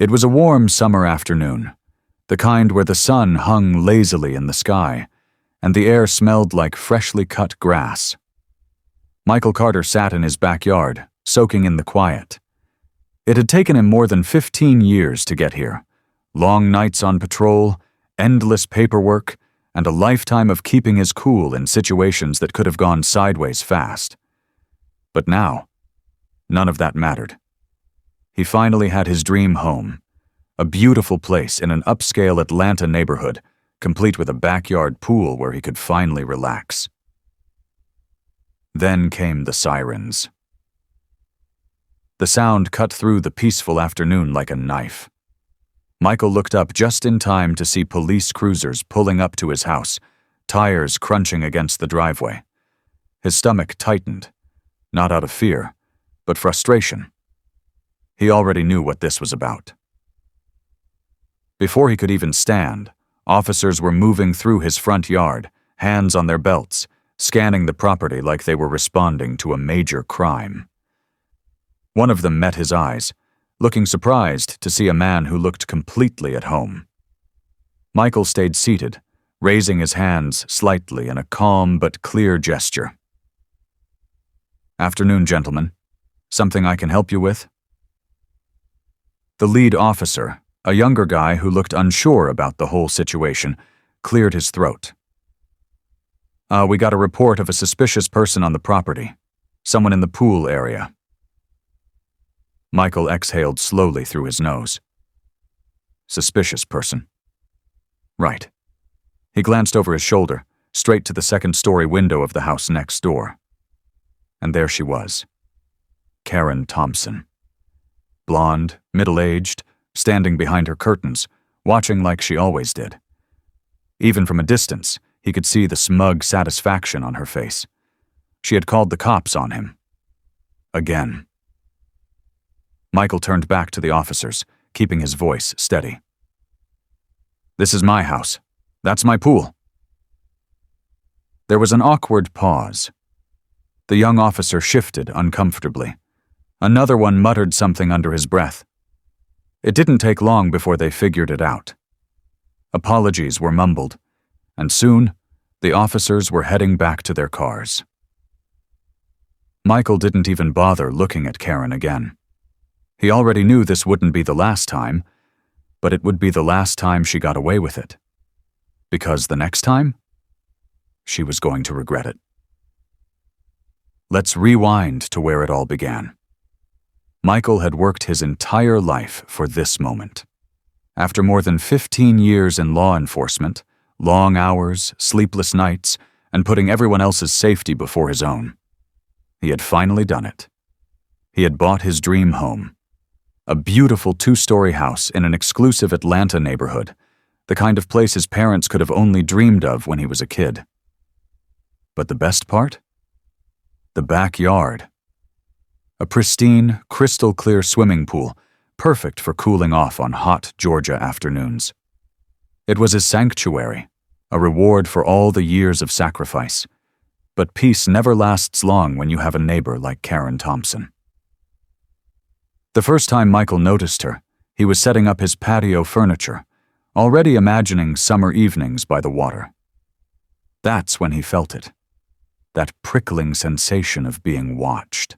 It was a warm summer afternoon, the kind where the sun hung lazily in the sky, and the air smelled like freshly cut grass. Michael Carter sat in his backyard, soaking in the quiet. It had taken him more than 15 years to get here. Long nights on patrol, endless paperwork, and a lifetime of keeping his cool in situations that could have gone sideways fast. But now, none of that mattered. He finally had his dream home, a beautiful place in an upscale Atlanta neighborhood, complete with a backyard pool where he could finally relax. Then came the sirens. The sound cut through the peaceful afternoon like a knife. Michael looked up just in time to see police cruisers pulling up to his house, tires crunching against the driveway. His stomach tightened, not out of fear, but frustration. He already knew what this was about. Before he could even stand, officers were moving through his front yard, hands on their belts, scanning the property like they were responding to a major crime. One of them met his eyes, looking surprised to see a man who looked completely at home. Michael stayed seated, raising his hands slightly in a calm but clear gesture. "Afternoon, gentlemen. Something I can help you with?" The lead officer, a younger guy who looked unsure about the whole situation, cleared his throat. We got a report of a suspicious person on the property. Someone in the pool area." Michael exhaled slowly through his nose. Suspicious person. Right. He glanced over his shoulder, straight to the second-story window of the house next door. And there she was. Karen Thompson. Blonde, middle-aged, standing behind her curtains, watching like she always did. Even from a distance, he could see the smug satisfaction on her face. She had called the cops on him. Again. Michael turned back to the officers, keeping his voice steady. "This is my house. That's my pool." There was an awkward pause. The young officer shifted uncomfortably. Another one muttered something under his breath. It didn't take long before they figured it out. Apologies were mumbled, and soon, the officers were heading back to their cars. Michael didn't even bother looking at Karen again. He already knew this wouldn't be the last time, but it would be the last time she got away with it. Because the next time, she was going to regret it. Let's rewind to where it all began. Michael had worked his entire life for this moment. After more than 15 years in law enforcement, long hours, sleepless nights, and putting everyone else's safety before his own, he had finally done it. He had bought his dream home. A beautiful 2-story house in an exclusive Atlanta neighborhood, the kind of place his parents could have only dreamed of when he was a kid. But the best part? The backyard. A pristine, crystal-clear swimming pool, perfect for cooling off on hot Georgia afternoons. It was his sanctuary, a reward for all the years of sacrifice. But peace never lasts long when you have a neighbor like Karen Thompson. The first time Michael noticed her, he was setting up his patio furniture, already imagining summer evenings by the water. That's when he felt it, that prickling sensation of being watched.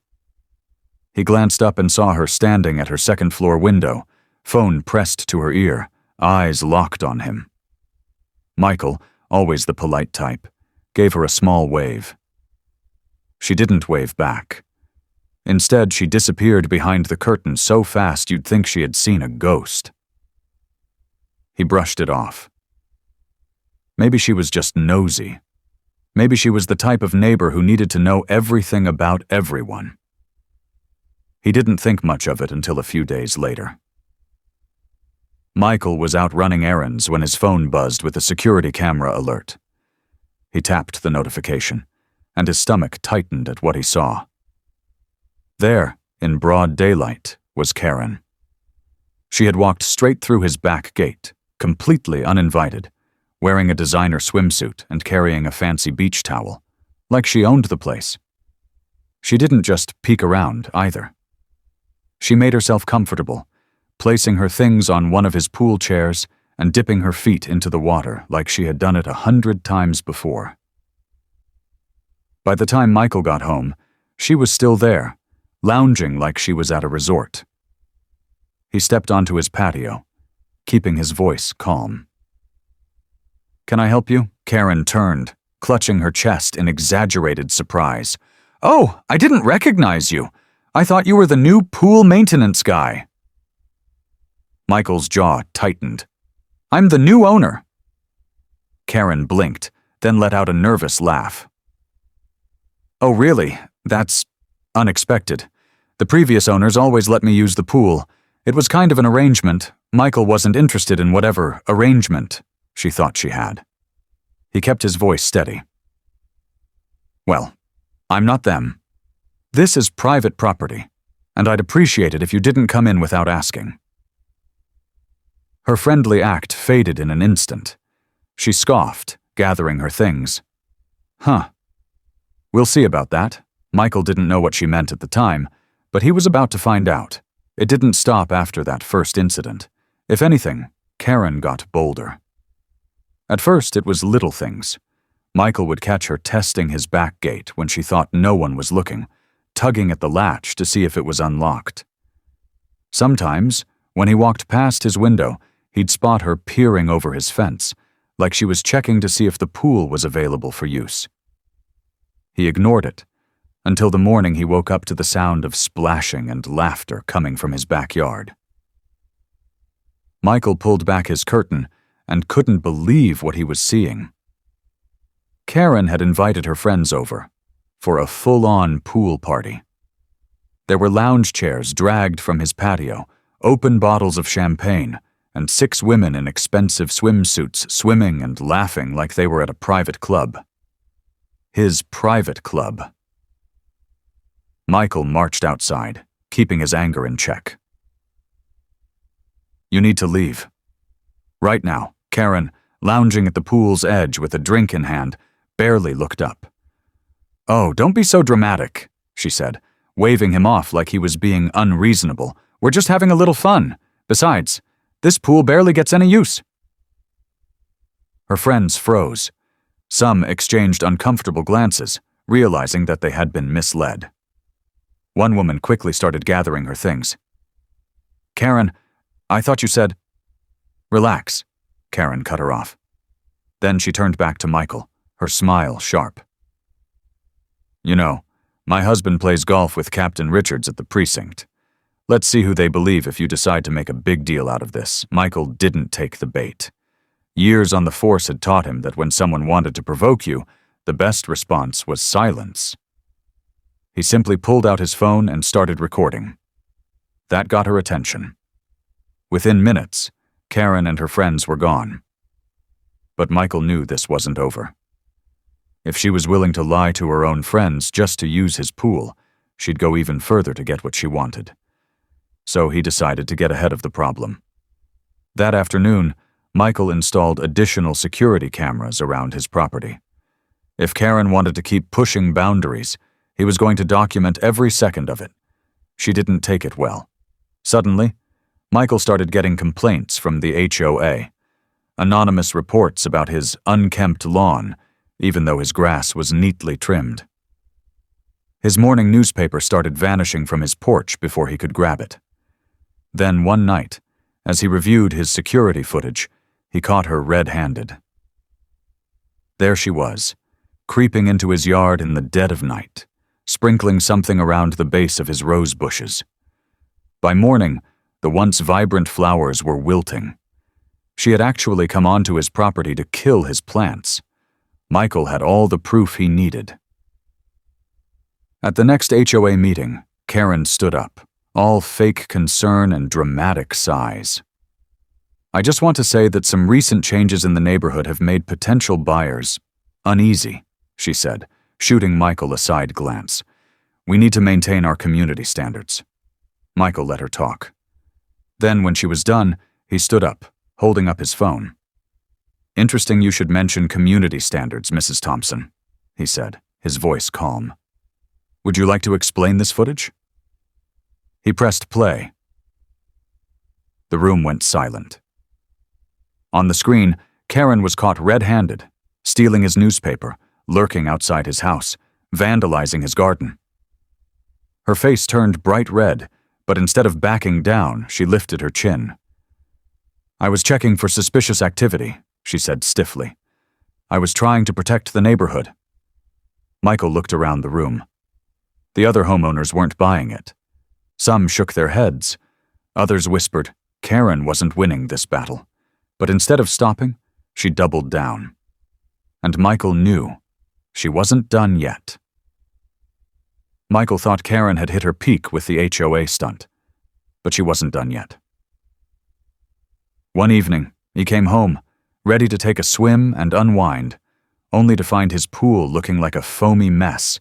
He glanced up and saw her standing at her second-floor window, phone pressed to her ear, eyes locked on him. Michael, always the polite type, gave her a small wave. She didn't wave back. Instead, she disappeared behind the curtain so fast you'd think she had seen a ghost. He brushed it off. Maybe she was just nosy. Maybe she was the type of neighbor who needed to know everything about everyone. He didn't think much of it until a few days later. Michael was out running errands when his phone buzzed with a security camera alert. He tapped the notification, and his stomach tightened at what he saw. There, in broad daylight, was Karen. She had walked straight through his back gate, completely uninvited, wearing a designer swimsuit and carrying a fancy beach towel, like she owned the place. She didn't just peek around, either. She made herself comfortable, placing her things on one of his pool chairs and dipping her feet into the water like she had done it 100 times before. By the time Michael got home, she was still there, lounging like she was at a resort. He stepped onto his patio, keeping his voice calm. "Can I help you?" Karen turned, clutching her chest in exaggerated surprise. "Oh, I didn't recognize you. I thought you were the new pool maintenance guy." Michael's jaw tightened. "I'm the new owner." Karen blinked, then let out a nervous laugh. "Oh, really? That's unexpected. The previous owners always let me use the pool. It was kind of an arrangement. Michael wasn't interested in whatever arrangement she thought she had." He kept his voice steady. "Well, I'm not them. This is private property, and I'd appreciate it if you didn't come in without asking." Her friendly act faded in an instant. She scoffed, gathering her things. "Huh. We'll see about that." Michael didn't know what she meant at the time, but he was about to find out. It didn't stop after that first incident. If anything, Karen got bolder. At first, it was little things. Michael would catch her testing his back gate when she thought no one was looking, tugging at the latch to see if it was unlocked. Sometimes, when he walked past his window, he'd spot her peering over his fence, like she was checking to see if the pool was available for use. He ignored it, until the morning he woke up to the sound of splashing and laughter coming from his backyard. Michael pulled back his curtain and couldn't believe what he was seeing. Karen had invited her friends over for a full-on pool party. There were lounge chairs dragged from his patio, open bottles of champagne, and 6 women in expensive swimsuits swimming and laughing like they were at a private club. His private club. Michael marched outside, keeping his anger in check. "You need to leave. Right now." Karen, lounging at the pool's edge with a drink in hand, barely looked up. "Oh, don't be so dramatic," she said, waving him off like he was being unreasonable. "We're just having a little fun. Besides, this pool barely gets any use." Her friends froze. Some exchanged uncomfortable glances, realizing that they had been misled. One woman quickly started gathering her things. "Karen, I thought you said—" "Relax," Karen cut her off. Then she turned back to Michael, her smile sharp. "You know, my husband plays golf with Captain Richards at the precinct. Let's see who they believe if you decide to make a big deal out of this." Michael didn't take the bait. Years on the force had taught him that when someone wanted to provoke you, the best response was silence. He simply pulled out his phone and started recording. That got her attention. Within minutes, Karen and her friends were gone. But Michael knew this wasn't over. If she was willing to lie to her own friends just to use his pool, she'd go even further to get what she wanted. So he decided to get ahead of the problem. That afternoon, Michael installed additional security cameras around his property. If Karen wanted to keep pushing boundaries, he was going to document every second of it. She didn't take it well. Suddenly, Michael started getting complaints from the HOA, anonymous reports about his unkempt lawn, even though his grass was neatly trimmed. His morning newspaper started vanishing from his porch before he could grab it. Then one night, as he reviewed his security footage, he caught her red-handed. There she was, creeping into his yard in the dead of night, sprinkling something around the base of his rose bushes. By morning, the once vibrant flowers were wilting. She had actually come onto his property to kill his plants. Michael had all the proof he needed. At the next HOA meeting, Karen stood up, all fake concern and dramatic sighs. "I just want to say that some recent changes in the neighborhood have made potential buyers uneasy," she said, shooting Michael a side glance. "We need to maintain our community standards." Michael let her talk. Then, when she was done, he stood up, holding up his phone. "Interesting you should mention community standards, Mrs. Thompson," he said, his voice calm. "Would you like to explain this footage?" He pressed play. The room went silent. On the screen, Karen was caught red-handed, stealing his newspaper, lurking outside his house, vandalizing his garden. Her face turned bright red, but instead of backing down, she lifted her chin. "I was checking for suspicious activity," she said stiffly. "I was trying to protect the neighborhood." Michael looked around the room. The other homeowners weren't buying it. Some shook their heads. Others whispered, Karen wasn't winning this battle. But instead of stopping, she doubled down. And Michael knew she wasn't done yet. Michael thought Karen had hit her peak with the HOA stunt, but she wasn't done yet. One evening, he came home, ready to take a swim and unwind, only to find his pool looking like a foamy mess.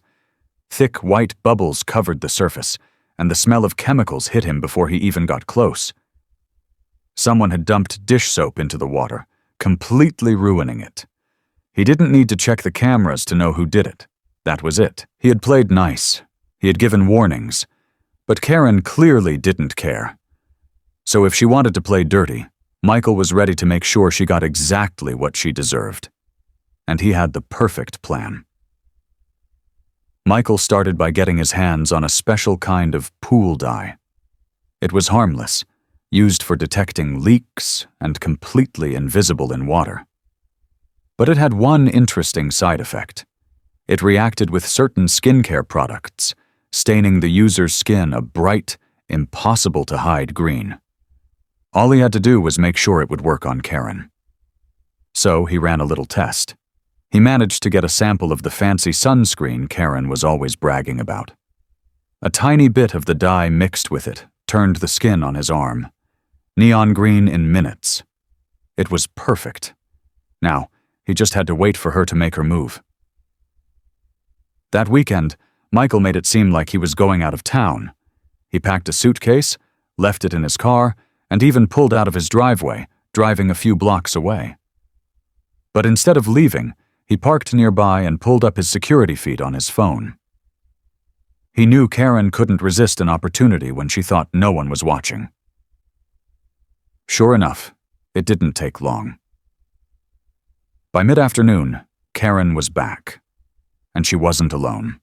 Thick white bubbles covered the surface, and the smell of chemicals hit him before he even got close. Someone had dumped dish soap into the water, completely ruining it. He didn't need to check the cameras to know who did it. That was it. He had played nice. He had given warnings. But Karen clearly didn't care. So if she wanted to play dirty, Michael was ready to make sure she got exactly what she deserved. And he had the perfect plan. Michael started by getting his hands on a special kind of pool dye. It was harmless, used for detecting leaks and completely invisible in water. But it had one interesting side effect. It reacted with certain skincare products, staining the user's skin a bright, impossible-to-hide green. All he had to do was make sure it would work on Karen. So he ran a little test. He managed to get a sample of the fancy sunscreen Karen was always bragging about. A tiny bit of the dye mixed with it turned the skin on his arm. Neon green in minutes. It was perfect. Now, he just had to wait for her to make her move. That weekend, Michael made it seem like he was going out of town. He packed a suitcase, left it in his car, and even pulled out of his driveway, driving a few blocks away. But instead of leaving, he parked nearby and pulled up his security feed on his phone. He knew Karen couldn't resist an opportunity when she thought no one was watching. Sure enough, it didn't take long. By mid-afternoon, Karen was back, and she wasn't alone.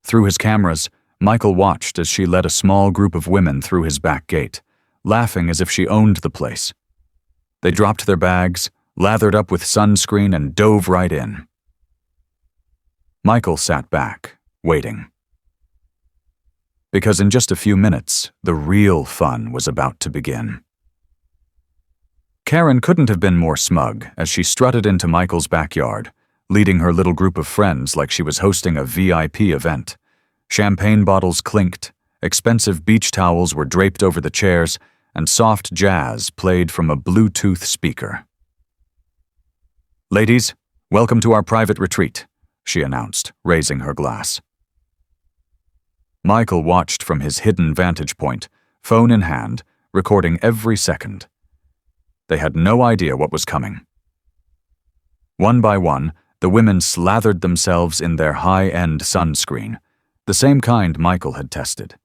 Through his cameras, Michael watched as she led a small group of women through his back gate, laughing as if she owned the place. They dropped their bags, lathered up with sunscreen, and dove right in. Michael sat back, waiting. Because in just a few minutes, the real fun was about to begin. Karen couldn't have been more smug as she strutted into Michael's backyard, leading her little group of friends like she was hosting a VIP event. Champagne bottles clinked, expensive beach towels were draped over the chairs, and soft jazz played from a Bluetooth speaker. "Ladies, welcome to our private retreat," she announced, raising her glass. Michael watched from his hidden vantage point, phone in hand, recording every second. They had no idea what was coming. One by one, the women slathered themselves in their high-end sunscreen, the same kind Michael had tested.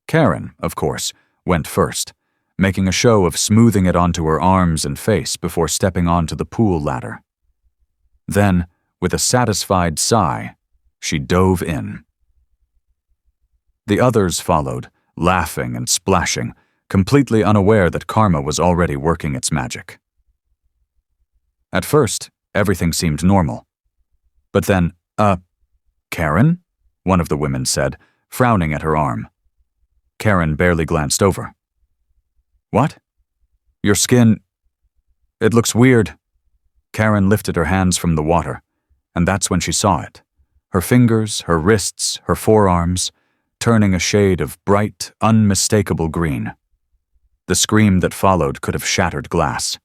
Karen, of course, went first, making a show of smoothing it onto her arms and face before stepping onto the pool ladder. Then, with a satisfied sigh, she dove in. The others followed, laughing and splashing, completely unaware that karma was already working its magic. At first, everything seemed normal. But then, Karen? One of the women said, frowning at her arm. Karen barely glanced over. "What? Your skin... It looks weird." Karen lifted her hands from the water, and that's when she saw it. Her fingers, her wrists, her forearms, turning a shade of bright, unmistakable green. The scream that followed could have shattered glass.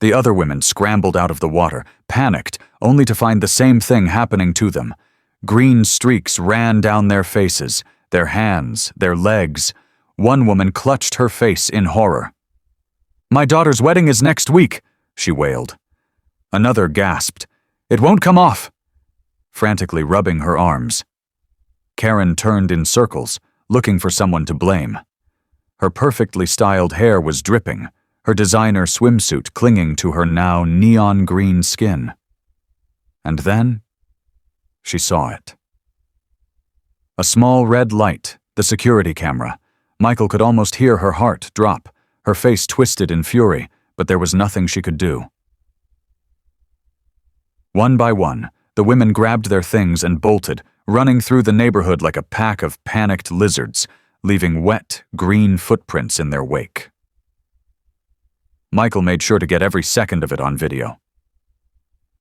The other women scrambled out of the water, panicked, only to find the same thing happening to them. Green streaks ran down their faces, their hands, their legs. One woman clutched her face in horror. "My daughter's wedding is next week," she wailed. Another gasped. "It won't come off," frantically rubbing her arms. Karen turned in circles, looking for someone to blame. Her perfectly styled hair was dripping, her designer swimsuit clinging to her now neon green skin. And then, she saw it. A small red light, the security camera. Michael could almost hear her heart drop, her face twisted in fury, but there was nothing she could do. One by one, the women grabbed their things and bolted, running through the neighborhood like a pack of panicked lizards, leaving wet, green footprints in their wake. Michael made sure to get every second of it on video.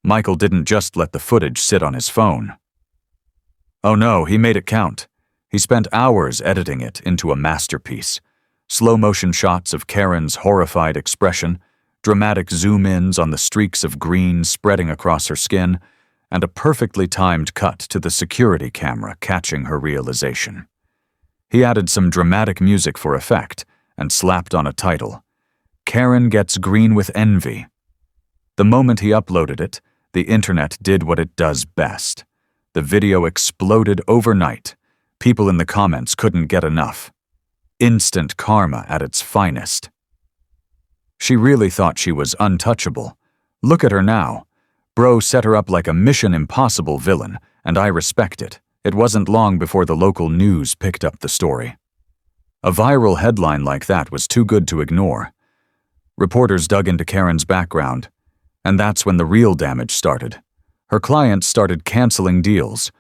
Michael didn't just let the footage sit on his phone. Oh no, he made it count. He spent hours editing it into a masterpiece. Slow-motion shots of Karen's horrified expression, dramatic zoom-ins on the streaks of green spreading across her skin, and a perfectly timed cut to the security camera catching her realization. He added some dramatic music for effect and slapped on a title, Karen Gets Green with Envy. The moment he uploaded it, the internet did what it does best. The video exploded overnight. People in the comments couldn't get enough. Instant karma at its finest. She really thought she was untouchable. Look at her now. Bro set her up like a Mission Impossible villain, and I respect it. It wasn't long before the local news picked up the story. A viral headline like that was too good to ignore. Reporters dug into Karen's background, and that's when the real damage started. Her clients started canceling deals.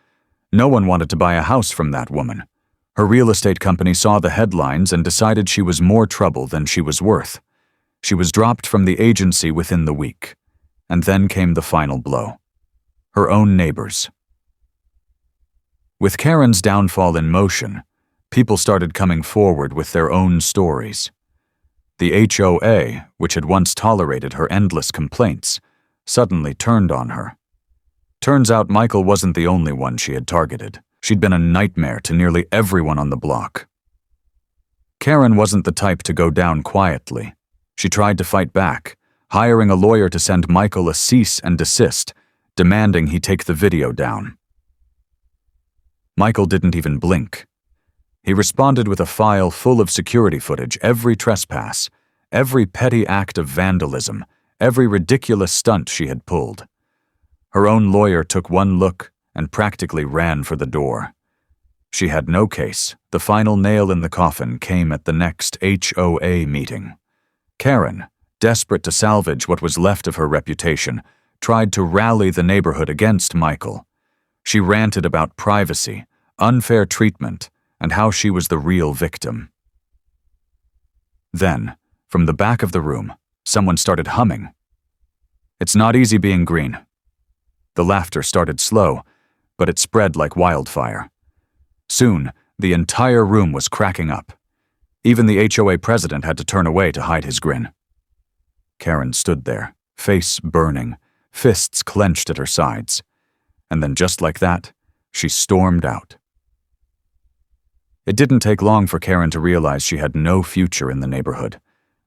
No one wanted to buy a house from that woman. Her real estate company saw the headlines and decided she was more trouble than she was worth. She was dropped from the agency within the week. And then came the final blow. Her own neighbors. With Karen's downfall in motion, people started coming forward with their own stories. The HOA, which had once tolerated her endless complaints, suddenly turned on her. Turns out Michael wasn't the only one she had targeted. She'd been a nightmare to nearly everyone on the block. Karen wasn't the type to go down quietly. She tried to fight back, hiring a lawyer to send Michael a cease and desist, demanding he take the video down. Michael didn't even blink. He responded with a file full of security footage, every trespass, every petty act of vandalism, every ridiculous stunt she had pulled. Her own lawyer took one look and practically ran for the door. She had no case. The final nail in the coffin came at the next HOA meeting. Karen, desperate to salvage what was left of her reputation, tried to rally the neighborhood against Michael. She ranted about privacy, unfair treatment, and how she was the real victim. Then, from the back of the room, someone started humming. It's not easy being green. The laughter started slow, but it spread like wildfire. Soon, the entire room was cracking up. Even the HOA president had to turn away to hide his grin. Karen stood there, face burning, fists clenched at her sides. And then just like that, she stormed out. It didn't take long for Karen to realize she had no future in the neighborhood.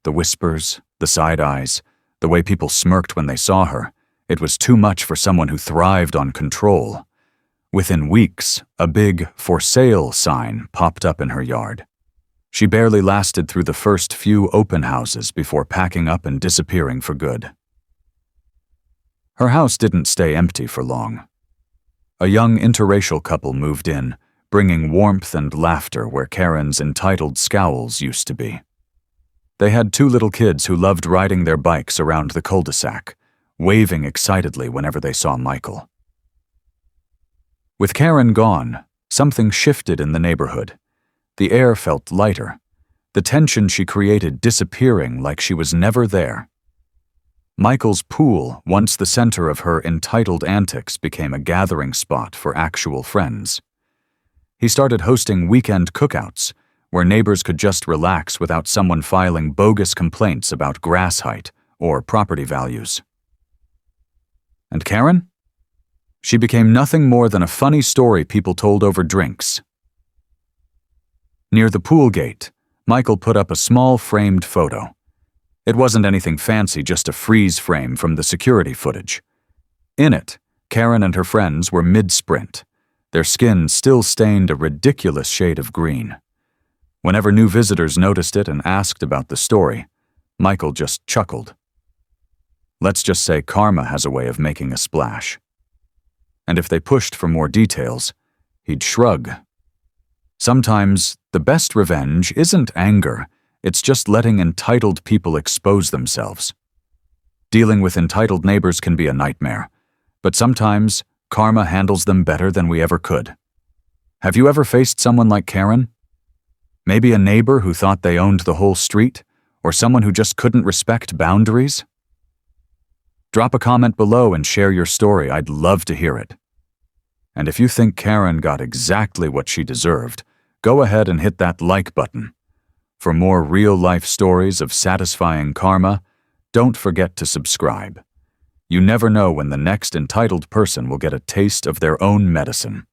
The whispers, the side eyes, the way people smirked when they saw her, it was too much for someone who thrived on control. Within weeks, a big "for sale" sign popped up in her yard. She barely lasted through the first few open houses before packing up and disappearing for good. Her house didn't stay empty for long. A young interracial couple moved in, bringing warmth and laughter where Karen's entitled scowls used to be. They had 2 little kids who loved riding their bikes around the cul-de-sac, waving excitedly whenever they saw Michael. With Karen gone, something shifted in the neighborhood. The air felt lighter, the tension she created disappearing like she was never there. Michael's pool, once the center of her entitled antics, became a gathering spot for actual friends. He started hosting weekend cookouts, where neighbors could just relax without someone filing bogus complaints about grass height or property values. And Karen? She became nothing more than a funny story people told over drinks. Near the pool gate, Michael put up a small framed photo. It wasn't anything fancy, just a freeze frame from the security footage. In it, Karen and her friends were mid-sprint, their skin still stained a ridiculous shade of green. Whenever new visitors noticed it and asked about the story, Michael just chuckled. Let's just say karma has a way of making a splash. And if they pushed for more details, he'd shrug. Sometimes, the best revenge isn't anger, it's just letting entitled people expose themselves. Dealing with entitled neighbors can be a nightmare, but sometimes karma handles them better than we ever could. Have you ever faced someone like Karen? Maybe a neighbor who thought they owned the whole street, or someone who just couldn't respect boundaries? Drop a comment below and share your story. I'd love to hear it. And if you think Karen got exactly what she deserved, go ahead and hit that like button. For more real-life stories of satisfying karma, don't forget to subscribe. You never know when the next entitled person will get a taste of their own medicine.